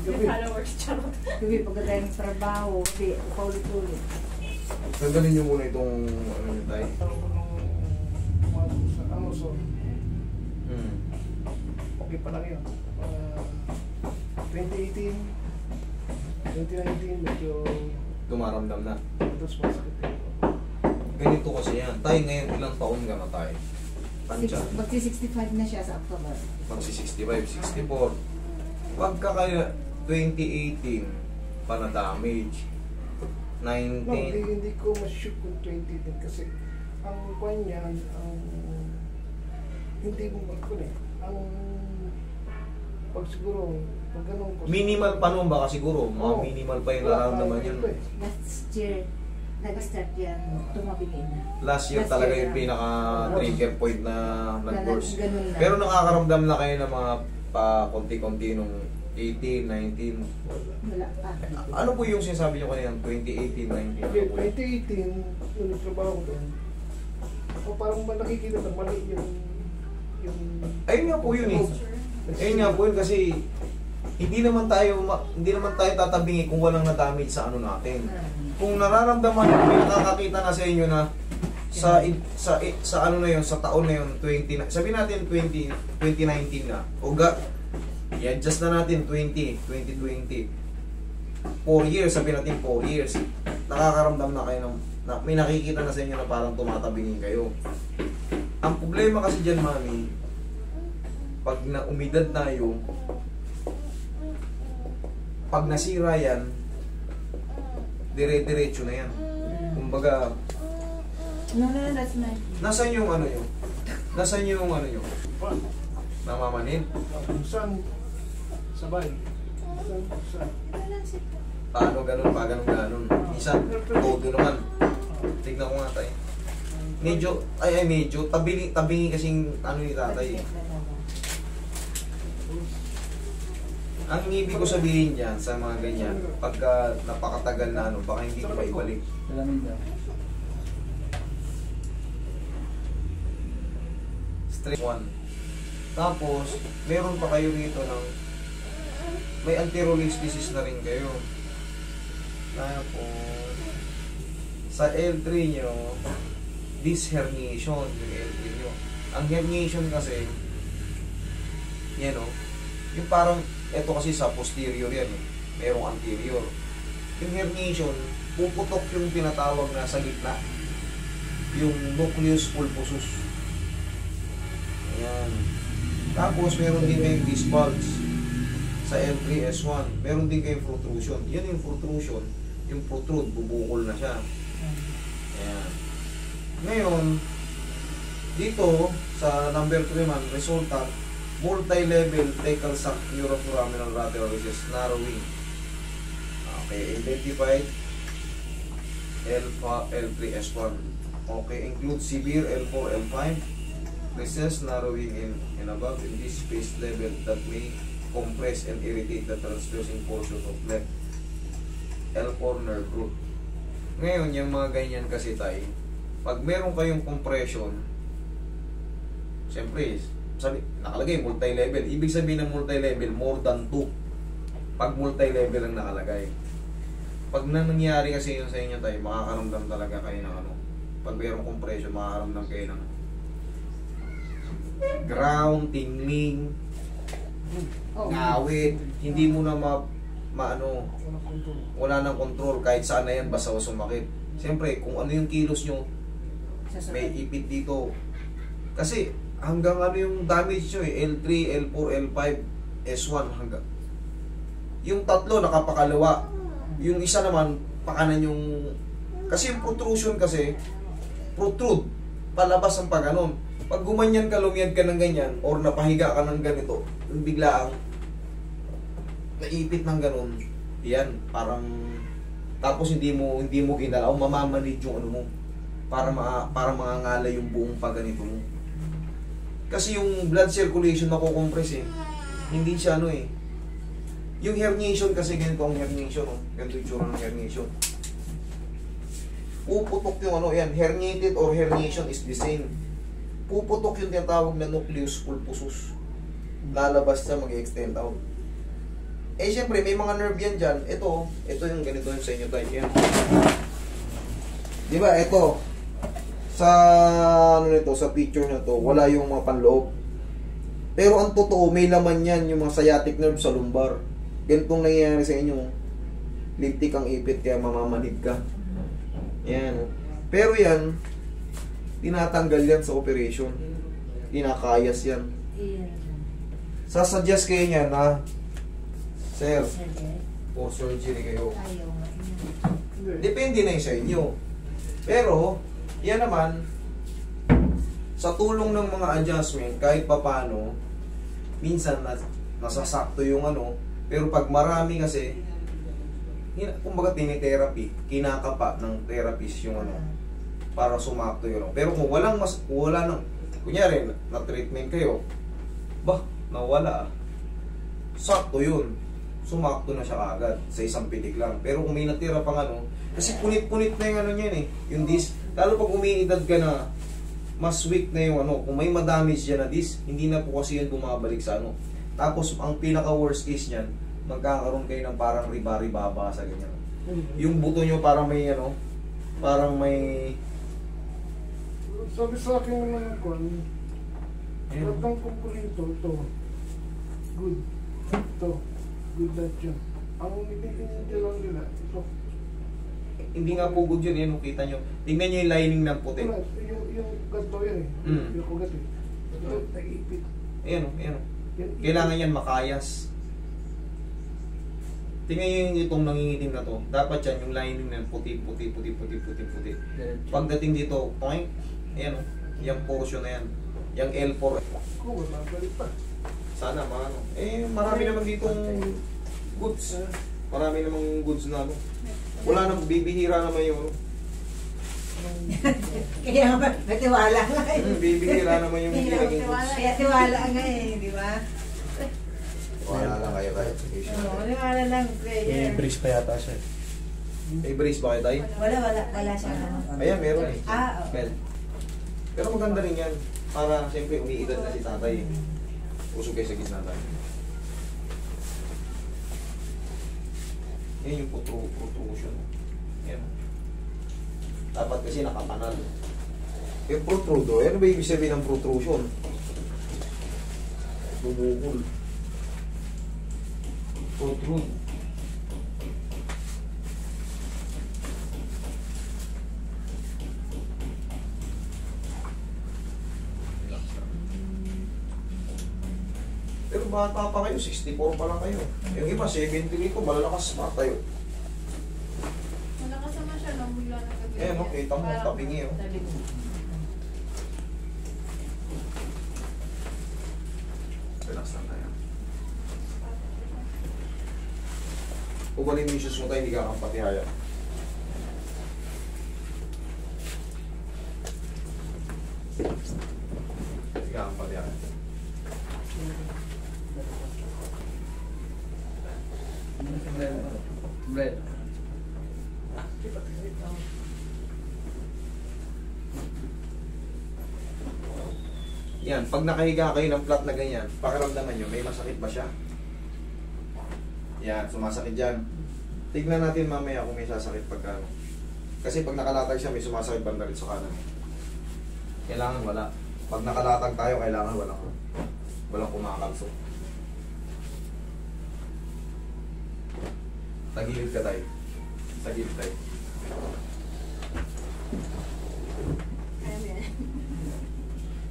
Gabi. Followers, charot. Gabi, pagkatay ng trabaho, gabi, paulit-ulit. Tanggalin niyo muna itong ano nyo tayo. Tawag ko nung sa Amazon. Okay pa lang yun. 2018, 2019, medyo Tumaramdam na. tapos masakit yun. Ganito kasi yan. Tayo ngayon, ilang taon ka na tayo? Tansya. Magsi-65 na siya sa October. Magsi 65, 64. Pagka kayo 2018 pa na damage. No, 19. hindi ko ma-shoot kung 20 din kasi ang kwan niyan, ang hindi mo magkun eh. Ang pag siguro, pag ganun ko. Minimal pa nun baka siguro. Mga Oo. minimal pa yung Wala nararamdaman tayong yun. ito eh. Last year, nag-start yan, tumabingin na. Last year Last talaga year yung na. pinaka-trigger point na nag-burst. Ganun na. Pero nakakaramdam na kayo ng mga pa konti-konti nung 18, 19. Wala pa. Ano po yung sinasabi nyo kanina? 2018, 19? Ano Okay, po yun? 2018, nung nagtrabaho ko doon, ako parang nakikita na mali yung Ayun nga po yun eh. Ayun nga po yun kasi hindi naman tayo tatabingi kung walang na-damage sa ano natin. Kung nararamdaman nyo, may nakakakita na sa inyo na sa ano na yun, sa taon na yun, 2019 na, i-adjust na natin 2020. 4 years, sabi natin 4 years. Nakakaramdam na kayo na may nakikita na sa inyo na parang tumatabingin kayo. Ang problema kasi dyan, mami, pag umidad tayo, pag nasira yan, dire-diretso na yan. Kumbaga, No, that's my... nasaan yung ano yun? Nasaan yung ano yun? Namamanid? Saan sabay. Saan. Paano ganun, pa ganun. Isa, todo naman. Tignan ko nga tayo. Medyo, tabingi kasing ano ni tatay. Ang ibig ko sabihin dyan sa mga ganyan, pagka napakatagal na ano, baka hindi ko maibalik. Straight one. Tapos, meron pa kayo rito ng may anterolist disease na rin kayo. Tapos, sa L3 nyo, this herniation, yung L3 nyo. Ang herniation kasi, yan o, yung parang, eto kasi sa posterior yan, merong anterior. Yung herniation, puputok yung tinatawag na sa gitna, yung nucleus pulposus. Ayan. Tapos, meron din kayong disc bulge sa L3S1. Meron din kayong protrusion. Yan yung protrusion, yung protrude, bubukol na siya. Ayan. Ngayon, dito, sa number 3 man, resultant, multi-level thecal sac neuroforaminal radiolosis narrowing. Okay, identified L3S1. Okay, include severe L4, L5, recess narrowing in above in this space level that may compress and irritate the transversing portion of left L4 nerve root. Ngayon, yung mga ganyan kasi tayo, pag meron kayong compression, siyempre, sabi, nakalagay multi-level. Ibig sabihin ng multi-level, more than 2. Pag multi-level ang nakalagay. Pag nangyari kasi yun sa inyo tayo, makakaramdam talaga kayo ng ano. Pag mayroong compression, makakaramdam kayo ng ground, tingling, ngawit. Hindi mo na wala nang control. Kahit saan na yan, basta sumakit. Siyempre, kung ano yung kilos nyo, may ipit dito. Kasi, hanggang ano yung damage nyo eh, L3, L4, L5, S1 hanggang yung tatlo nakapakalawa, yung isa naman pakanan yung kasi yung protrusion kasi protrude palabas ang paganon. Pag gumanyan ka, lumiyad ka ng ganyan or napahiga ka ng ganito, yung biglaang naipit ng ganon, yan parang tapos hindi mo ginalaw, mamamanid yung ano mo para mangangalay yung buong paganito mo. Kasi yung blood circulation nakukompress eh. Hindi siya ano eh. Yung herniation kasi ganito ang herniation. Oh. Ganito yung tsura ng herniation. Puputok yung ano yan. Herniated or herniation is the same. Puputok yung tinatawag na nucleus pulposus. Lalabas siya, mag-extend out. Eh, syempre, may mga nerve yan dyan. Ito yung ganito yung sa inyo tayo. Yan. Di ba, ito. Sa, ano nito, sa picture na to, wala yung mga panloob. Pero ang totoo, may laman yan, yung mga sciatic nerve sa lumbar. Ganitong nangyayari sa inyo. Lintik ang ipit, kaya mamamanid ka. Yan. Pero yan, tinatanggal yan sa operation. Kinakayas yan. Iyan. Sasuggest kayo niyan na, Sir, Sige. for surgery kayo. Ayaw nga. Hindi. Depende na yun sa inyo. Pero, yan naman, sa tulong ng mga adjustment, kahit papano, minsan nasasakto yung ano, pero pag marami kasi, kumbaga tinitherapy, kinakapa ng therapist yung ano, para sumakto yun. Pero kung wala nang, kunyari, na-treatment kayo, nawala ah. Sakto yun. Sumakto na siya agad sa isang pitik lang. Pero kung may natira pang ano, kasi punit-punit na yung ano niyan eh, yung disc. Lalo pag umiidad ka na, mas weak na yung ano, kung may madamage dyan na disc, hindi na po kasi yan bumabalik sa ano. Tapos, ang pinaka worst case niyan, magkakaroon kayo ng parang riba-ribaba sa ganyan. Yung buto nyo parang may ano, parang may... Sabi sa akin naman ng kwan, Ayun. Ratang kumpulito, ito. Good. Ito. Good na yun. Ang hindi lang nila, ito. Hindi nga po good yun, yan, kita nyo. Tingnan nyo yung lining ng puti. Wala, yung ganito yan eh. Mm. Yung ugat eh. Ito, nag-ipit. Ayan o, ayan o. Yan, Kailangan yan makayas. Tingnan nyo yung itong nangingitim na to. Dapat yan, yung lining ng puti. Pagdating dito, point, ayan o. Yung portion na yan. Yung L4. ko, wala balik pa. Sana, maano. Eh, marami naman ditong goods. Marami namang goods na ano. Wala nang bibihira naman yung ano. Kaya nga, natiwala nga eh. Bibihira naman yung naging goods. Kaya tiwala nga eh, di ba? Wala lang kayo tayo. Oo, tiwala lang, May prayer. brace pa yata siya. May brace ba kayo tayo? Wala siya naman. Ayan, meron eh. Ah, oo. Belt. Pero maganda rin yan. Para siyempre umiidad na si tatay. Usog kayo sa gitna tayo. Yan yung protrusion. Yan. Dapat kasi nakapanal. Yung protrudo, ano ba ibig sabihin ng protrusion? Bumukul. Protrude. Pero bata pa kayo, 64 pa lang kayo. Yung iba, 70 ko, malalakas pa tayo. Malakas naman siya nung bigla na gabi. Ayan, okay, tamo, tabingi, oh. Relax lang tayo. Ubalin mo yung shoes mo tayo, hindi ka kampatihaya. Hindi ka kampatihaya. Bread. Yan, pag nakahiga kayo ng flat na ganyan, pakiramdaman nyo, may masakit ba siya? Yan, sumasakit dyan. Tignan natin mamaya kung may sasakit pagka ano. Kasi pag nakalatag siya, may sumasakit banda rin sa kanan. Kailangan wala. Pag nakalatag tayo, kailangan walang kumakalso. Tagilid ka tayo. Tagilid tayo.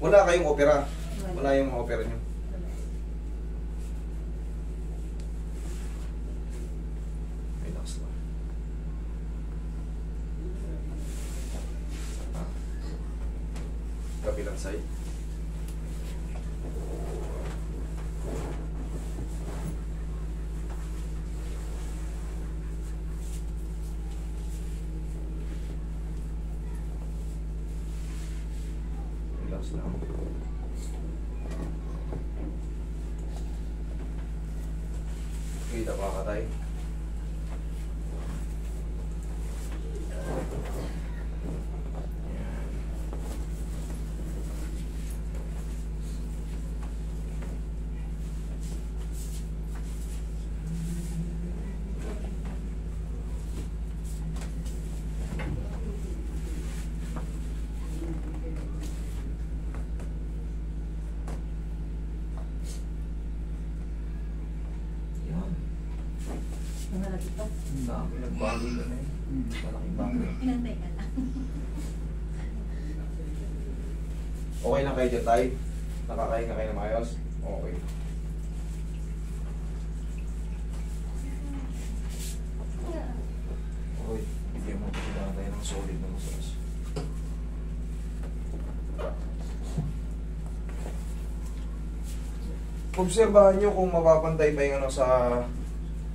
Wala kayong opera. Wala yung mga opera nyo. Relax lang. Kapilang side. Relax lang. Kita pa ka tayo. na lagi pa. Dami nagbago ka na yun. Malaking bago. Pinantay ka na. Okay lang kayo dyan tayo? Nakakain na kayo na maayos? Okay. Okay, bigyan mo kailangan tayo ng solid na massage. Obserbahan nyo kung mapapantay pa yung ano sa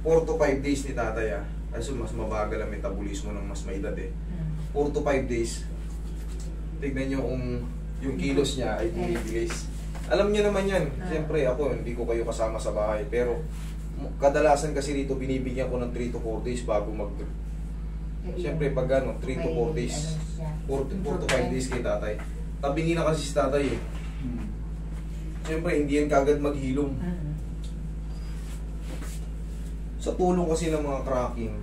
4 to 5 days ni tatay ah. Kasi mas mabagal ang metabolismo ng mas may edad eh. 4 to 5 days. Tignan nyo kung yung kilos niya ay bumibilis. Alam niyo naman yan. Siyempre ako, hindi ko kayo kasama sa bahay. Pero kadalasan kasi dito binibigyan ko ng 3 to 4 days bago mag... Siyempre pag ano, 3 to 4 days. 4 to 5 days kay tatay. Tabingi na kasi si tatay eh. Siyempre hindi yan kagad maghilom. Sa tulong kasi ng mga cracking,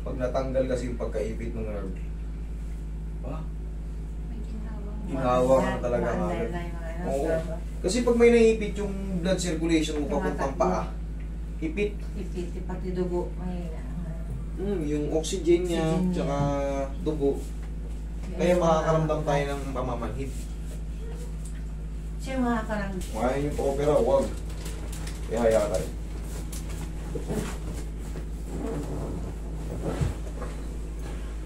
pag natanggal kasi yung pagkaipit ng nerve, ginawa ka na talaga agad. Oo. Kasi pag may naipit yung blood circulation mo papuntang paa, ipit. Ipit, pati dugo. Yung oxygen niya, tsaka dugo. Kaya makakaramdam tayo ng pamamanhid. Siya makakaramdam. Kaya yung opera, huwag. Kaya haya tayo.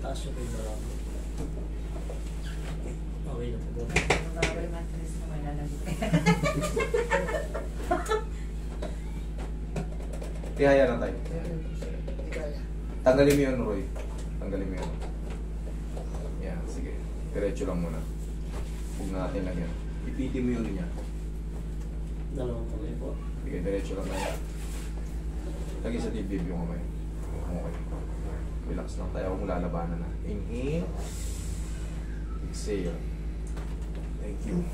Taas yung kayo marami. Okay na po. Bawal matris na malalagay. Kaya haya na tayo. Hindi kaya. Tanggalin mo yun, Roy. Tanggalin mo yun. Yan, sige. Diretso lang muna. Huwag na natin lang yan. Ipitin mo yun niya. Dalawang kamay po. Sige, diretso lang tayo. Lagi sa dibdib yung kamay. Okay. Relax lang tayo. Huwag mo lalabanan na. Inhale. Exhale. Thank you.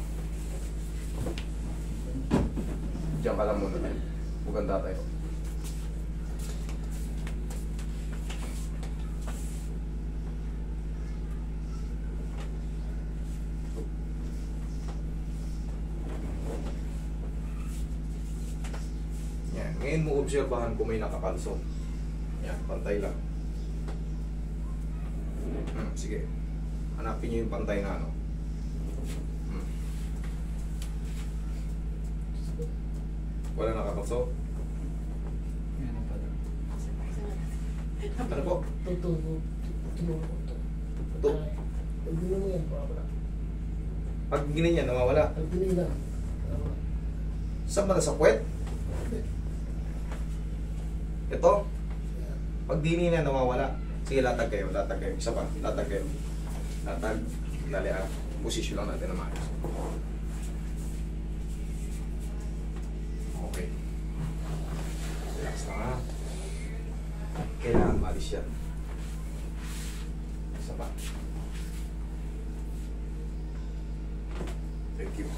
Diyan ka lang muna tayo. Buganda tayo. Yan. Ngayon mo obserbahan kung may nakakalso. Yan, pantay lang. Sige. Hanapin niyo yung pantay na ano. Wala nakakalso? Yan ang pala. Ano po? Ito. Pag ginawa mo yan, wala. Pag ginanyan, nawawala. Pag ginila, wala. Saan ba na sa puwet? Ito? Pag dini na, nawawala. Sige, latag kayo, latag kayo. Isa pa, latag kayo. Latag, dali ah. Posisyon lang natin na maayos. Okay. Relax lang ha. Kailangan maalis yan. Isa pa. Thank you.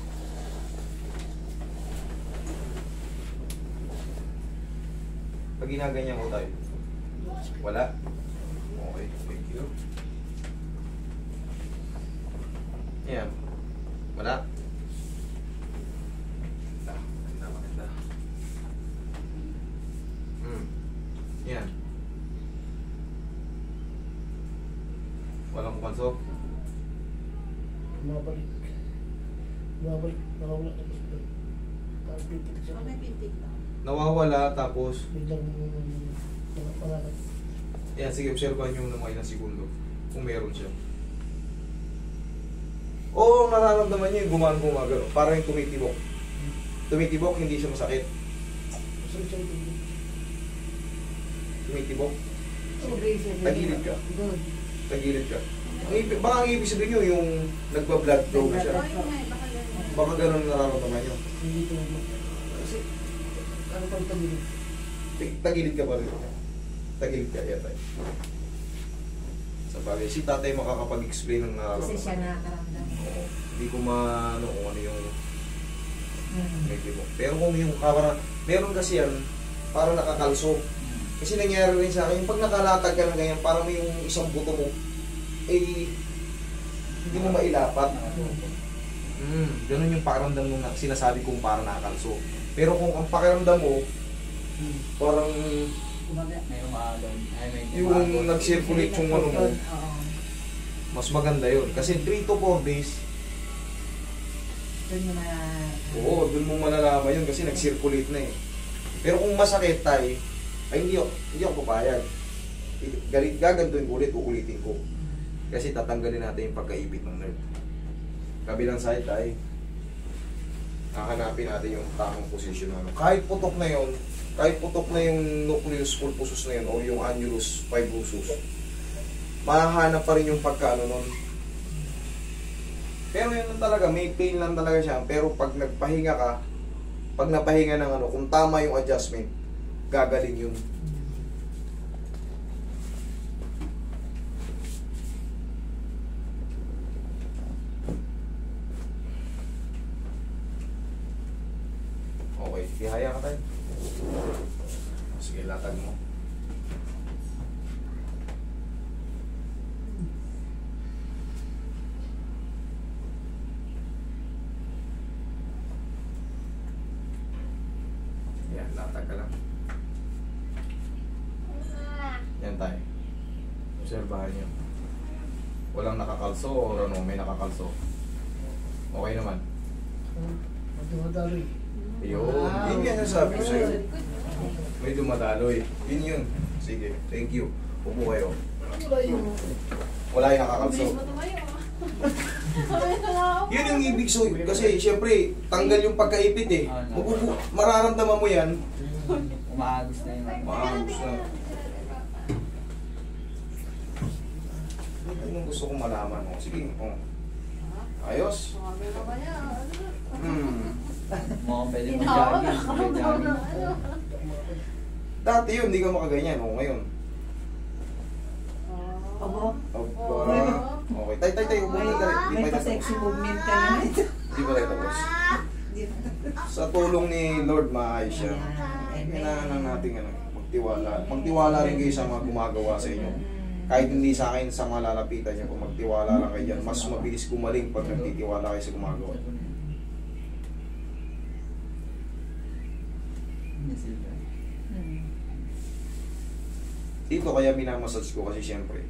Pag ginaganyan ko tayo, wala? Okay, thank you. Ayan. Wala? Maganda, maganda. Ayan. Walang pumansok? Mabalik. Mabalik. Nakawala na gusto. Parang pitik siya. May pintig ba? Nawawala, tapos Biglang mga pangalan. ayan, sige, obserbahan nyo ng mga ilang segundo kung meron siya. Oo, nararamdaman nyo yung gumagano. Parang yung tumitibok. Tumitibok, hindi siya masakit. Masakit siya ito. Tumitibok, Tagilid Tagilid ka. Good. tagilid ka. Baka ang ibig sabihin nyo yung nagpa-blood flow na siya. Baka ganun nararamdaman nyo. Hindi ito na. Kasi, ano pang tagilid? Tagilid ka pa rin. Tagilid ka, yan tayo. Sa bagay, si tatay makakapag-explain ng Kasi nararamdaman. siya nakakaramdam. Oo. Hindi ko maano kung ano yung medyo mo. Pero kung yung meron kasi yan, parang nakakalso. Kasi nangyari rin sa akin, yung pag nakalatag ka ng ganyan, parang may yung isang buto mo, eh, hindi mo mailapat. Ganun yung pakiramdam nung sinasabi kong parang nakakalso. Pero kung ang pakiramdam mo, parang May umaagaw. Ay, may Yung nag-circulate yung ano mo, Oo. mas maganda yun. Kasi 3 to 4 days, Doon mo na... oo, dun mo malalaman yun kasi nag-circulate na eh. Pero kung masakit tayo, ay hindi ako papayag. Gagantuin ko ulit, uulitin ko. Kasi tatanggalin natin yung pagkaipit ng nerve. Kabilang side tayo. Hahanapin natin yung tamang posisyon na ano. Kahit putok na yun, kahit putok na yung nucleus pulposus na yun o yung annulus fibrosus, mahahanap pa rin yung pagkaano nun. Pero yun lang talaga, may pain lang talaga siya. Pero pag nagpahinga ka, pag napahinga ng ano, kung tama yung adjustment, gagaling yun. Okay, tihaya ka tayo. Sige, latag mo. Yan, latag ka lang. Yan tayo. Obserbahan nyo. Walang nakakalso o ano, may nakakalso. Okay naman. Madali. Yun. Yun yan yung sabi ko sa'yo. May dumadaloy. Yun yun. Sige, thank you. Upo kayo. Wala yung... Wala yung nakakalso. Yun yung ibig so. Kasi siyempre, tanggal yung pagkaipit eh. Mararamdaman mo yan. Umaagos na yung Maagos na. Ito yung gusto kong malaman. Oh, sige. Oh. Ayos? Mukhang pwede mag-jogging. Mag-jogging. Dati yun, hindi ka makaganyan. O, ngayon. Obo. Aba. Okay. Tay. Upo na tayo. Hindi May pa tayo pa-sexy tapos. movement ka na. Hindi pa tayo tapos. Sa tulong ni Lord, maayos siya. Kailangan natin ano, magtiwala. Magtiwala rin kayo sa mga gumagawa sa inyo. Kahit hindi sa akin sa mga lalapitan niyo, kung magtiwala lang kayo dyan, mas mabilis gumaling pag nagtitiwala kayo sa gumagawa. Dito kaya minamassage ko kasi syempre,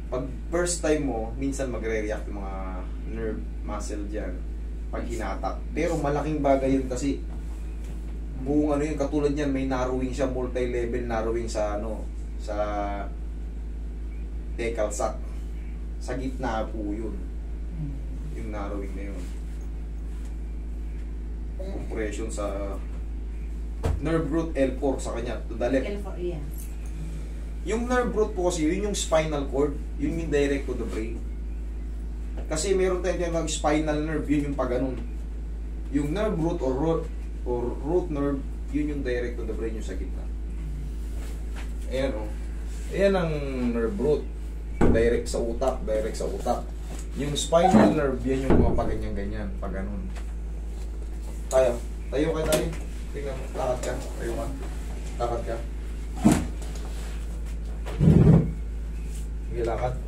pag first time mo, minsan magre-react yung mga nerve muscle dyan pag hinatak. Pero malaking bagay yun kasi buong ano yun, katulad yan, may narrowing siya, multi-level narrowing sa ano, sa decal sac. Sa gitna po yun. Yung narrowing na yun. Compression sa nerve root L4 sa kanya, to the left. L4, yeah. Yung nerve root po kasi, yun yung spinal cord, yun yung direct to the brain. Kasi meron tayong tinatawag spinal nerve, yun yung pag-ganun. Yung nerve root or root nerve, yun yung direct to the brain, yung sa gitna. Ayan o. Ayan ang nerve root. Direct sa utak, direct sa utak. Yung spinal nerve, yan yung mga pag-ganyan-ganyan, pag-ganun. Tayo ka tayo. Tingnan mo, lakad ka, tayo ka. Lakad ka. Sige, lakad.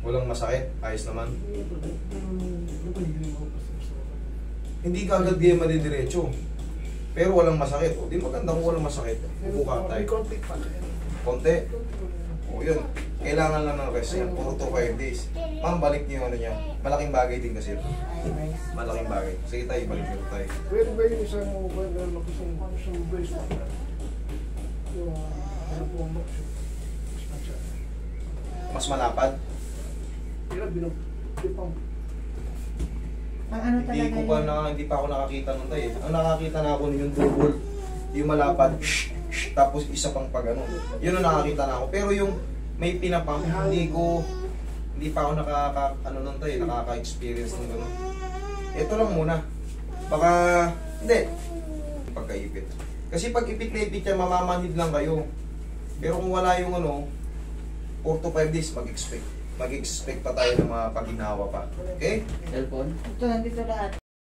Walang masakit, ayos naman. Hindi ka agad kayo madidiretso. Pero walang masakit. O, di maganda kung walang masakit. Upo ka tayo. May konti pa. Konti. O, yun. Kailangan lang ng rest yan. 4 to 5 days. Ma'am, balik niyo yung ano niya. Malaking bagay din kasi ito. Malaking bagay. Sige tayo, balik niyo tayo. Pwede ba yung isang isang brace mo? Yung ano po ang box? Mas malapad. Kaya binupang. Ang ano talaga Hindi pa ako nakakita nun tayo. Ang nakakita na ako nun yung double, yung malapad, tapos isa pang pag ano. Yun ang nakakita na ako. Pero yung may pinapang, hindi pa ako nakaka-experience ng gano'n. Ito lang muna. Baka, hindi. Pagkaipit. Kasi pag ipit-ipit yan, mamamanhid lang kayo. Pero kung wala yung ano, 4 to 5 days, mag-expect pa tayo ng mga paginawa pa. Okay? Cellphone? Ito, nandito lahat.